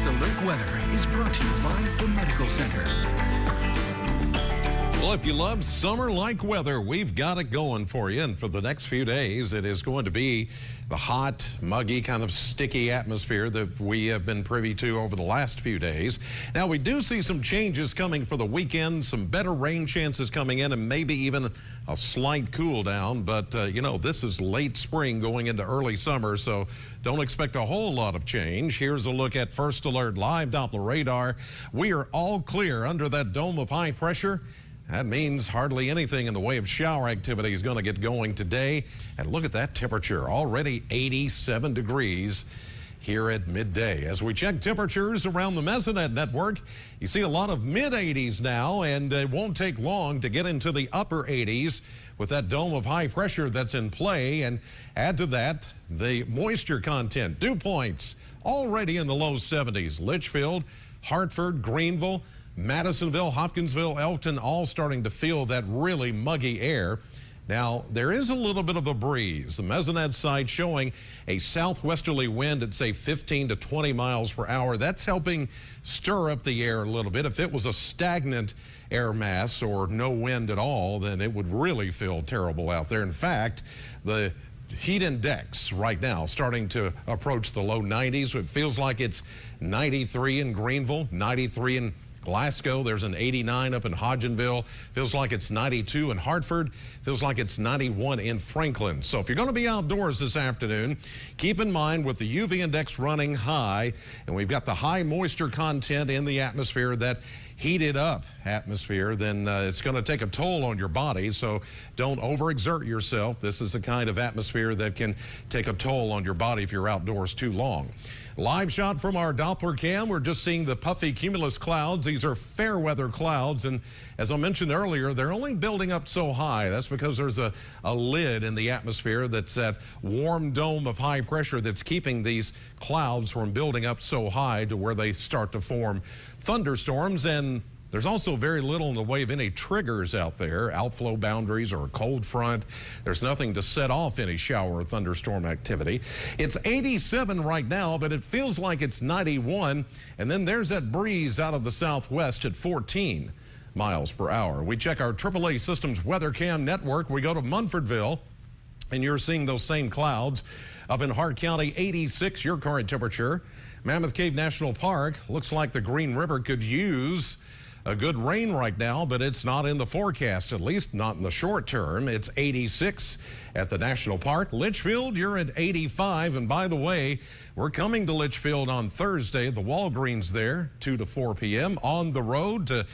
First Alert Weather is brought to you by the Medical Center. Well, if you love summer-like weather, we've got it going for you. And for the next few days, it is going to be the hot, muggy, kind of sticky atmosphere that we have been privy to over the last few days. Now, we do see some changes coming for the weekend, some better rain chances coming in, and maybe even a slight cool down. But, you know, this is late spring going into early summer, so don't expect a whole lot of change. Here's a look at First Alert Live Doppler radar. We are all clear under that dome of high pressure. That means hardly anything in the way of shower activity is going to get going today. And look at that temperature, already 87 degrees here at midday. As we check temperatures around the Mesonet network, you see a lot of mid-80s now, and it won't take long to get into the upper 80s with that dome of high pressure that's in play. And add to that the moisture content. Dew points already in the low 70s. Litchfield, Hartford, Greenville, Madisonville, Hopkinsville, Elkton, all starting to feel that really muggy air. Now, there is a little bit of a breeze. The Mesonet side showing a southwesterly wind at, say, 15 to 20 miles per hour. That's helping stir up the air a little bit. If it was a stagnant air mass or no wind at all, then it would really feel terrible out there. In fact, the heat index right now starting to approach the low 90s. It feels like it's 93 in Greenville, 93 in Glasgow. There's an 89 up in Hodgenville. Feels like it's 92 in Hartford. Feels like it's 91 in Franklin. So if you're going to be outdoors this afternoon, keep in mind with the UV index running high, and we've got the high moisture content in the atmosphere, that heated up atmosphere, then it's going to take a toll on your body. So don't overexert yourself. This is the kind of atmosphere that can take a toll on your body if you're outdoors too long. Live shot from our Doppler cam. We're just seeing the puffy cumulus clouds. These are fair weather clouds, and as I mentioned earlier, they're only building up so high. That's because there's a lid in the atmosphere that's that warm dome of high pressure that's keeping these clouds from building up so high to where they start to form thunderstorms. And there's also very little in the way of any triggers out there, outflow boundaries or a cold front. There's nothing to set off any shower or thunderstorm activity. It's 87 right now, but it feels like it's 91. And then there's that breeze out of the southwest at 14 miles per hour. We check our AAA Systems Weather Cam network. We go to Munfordville, and you're seeing those same clouds. Up in Hart County, 86, your current temperature. Mammoth Cave National Park, looks like the Green River could use a good rain right now, but it's not in the forecast, at least not in the short term. It's 86 at the National Park. Litchfield, you're at 85. And by the way, we're coming to Litchfield on Thursday. The Walgreens there, 2 to 4 p.m. on the road to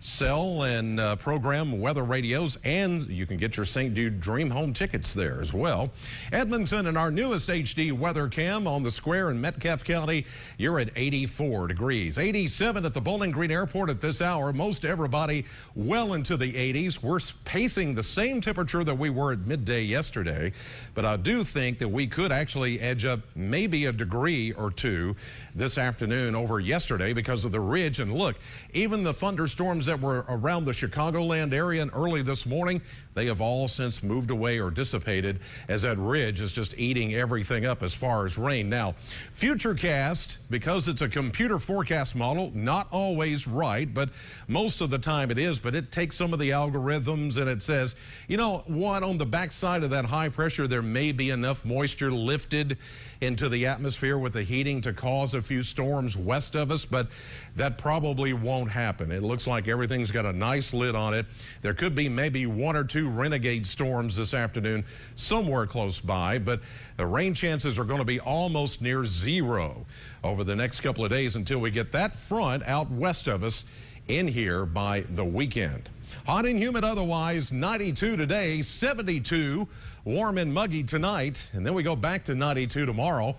sell and program weather radios, and you can get your St. Jude Dream Home tickets there as well. Edmonton and our newest HD weather cam on the square in Metcalfe County, you're at 84 degrees. 87 at the Bowling Green Airport at this hour. Most everybody well into the 80s. We're pacing the same temperature that we were at midday yesterday, but I do think that we could actually edge up maybe a degree or two this afternoon over yesterday because of the ridge. And look, even the thunderstorms that were around the Chicagoland area and early this morning, they have all since moved away or dissipated as that ridge is just eating everything up as far as rain. Now, Futurecast, because it's a computer forecast model, not always right, but most of the time it is, but it takes some of the algorithms and it says, you know what, on the backside of that high pressure, there may be enough moisture lifted into the atmosphere with the heating to cause a few storms west of us, but that probably won't happen. It looks like everything's got a nice lid on it. There could be maybe one or two renegade storms this afternoon somewhere close by, but the rain chances are going to be almost near zero over the next couple of days until we get that front out west of us in here by the weekend. Hot and humid otherwise, 92 today, 72, warm and muggy tonight, and then we go back to 92 tomorrow.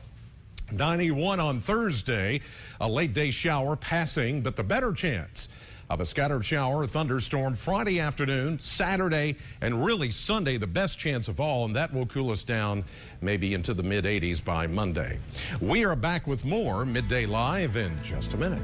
91 on Thursday, a late day shower passing, but the better chance of a scattered shower or thunderstorm Friday afternoon, Saturday, and really Sunday, the best chance of all, and that will cool us down maybe into the mid-80s by Monday. We are back with more Midday Live in just a minute.